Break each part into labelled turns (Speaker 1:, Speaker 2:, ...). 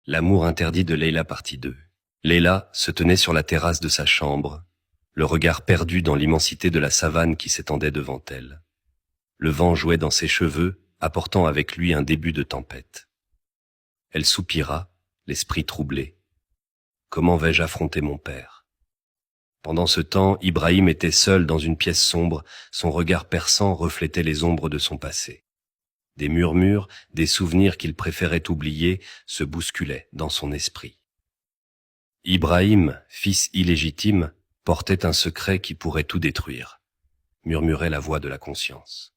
Speaker 1: L'amour interdit de Leila partie 2. Leila se tenait sur la terrasse de sa chambre, le regard perdu dans l'immensité de la savane qui s'étendait devant elle. Le vent jouait dans ses cheveux, apportant avec lui un début de tempête. Elle soupira, l'esprit troublé. Comment vais-je affronter mon père? Pendant ce temps, Ibrahim était seul dans une pièce sombre, son regard perçant reflétait les ombres de son passé. Des murmures, des souvenirs qu'il préférait oublier, se bousculaient dans son esprit. Ibrahim, fils illégitime, portait un secret qui pourrait tout détruire, murmurait la voix de la conscience.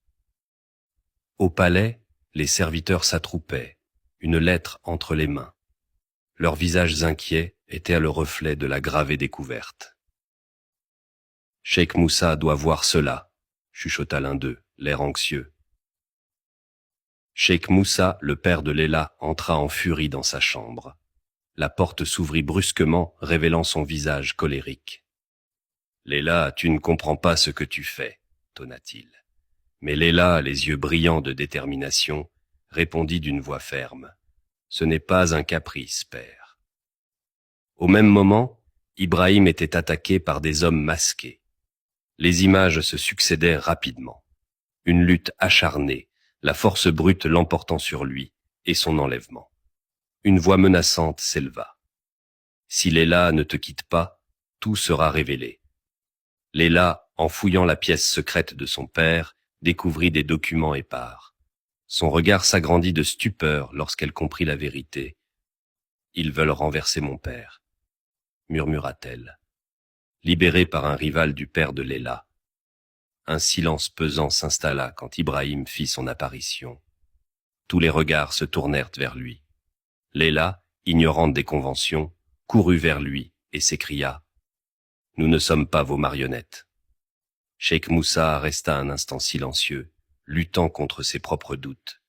Speaker 1: Au palais, les serviteurs s'attroupaient, une lettre entre les mains. Leurs visages inquiets étaient le reflet de la gravée découverte. « Cheikh Moussa doit voir cela », chuchota l'un d'eux, l'air anxieux. Cheikh Moussa, le père de Leila, entra en furie dans sa chambre. La porte s'ouvrit brusquement, révélant son visage colérique. « Leila, tu ne comprends pas ce que tu fais, » tonna-t-il. Mais Leila, les yeux brillants de détermination, répondit d'une voix ferme. « Ce n'est pas un caprice, père. » Au même moment, Ibrahim était attaqué par des hommes masqués. Les images se succédèrent rapidement. Une lutte acharnée, la force brute l'emportant sur lui, et son enlèvement. Une voix menaçante s'éleva. « Si Leila ne te quitte pas, tout sera révélé. » Leila, en fouillant la pièce secrète de son père, découvrit des documents épars. Son regard s'agrandit de stupeur lorsqu'elle comprit la vérité. « Ils veulent renverser mon père, » murmura-t-elle. Libérée par un rival du père de Leila. Un silence pesant s'installa quand Ibrahim fit son apparition. Tous les regards se tournèrent vers lui. Leila, ignorante des conventions, courut vers lui et s'écria « Nous ne sommes pas vos marionnettes. » Cheikh Moussa resta un instant silencieux, luttant contre ses propres doutes.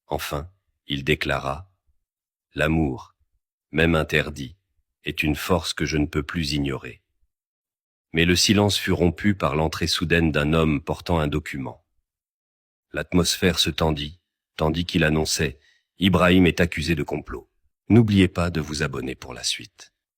Speaker 1: Enfin, il déclara « L'amour, même interdit, est une force que je ne peux plus ignorer. » Mais le silence fut rompu par l'entrée soudaine d'un homme portant un document. L'atmosphère se tendit, tandis qu'il annonçait « Ibrahim est accusé de complot. N'oubliez pas de vous abonner pour la suite. »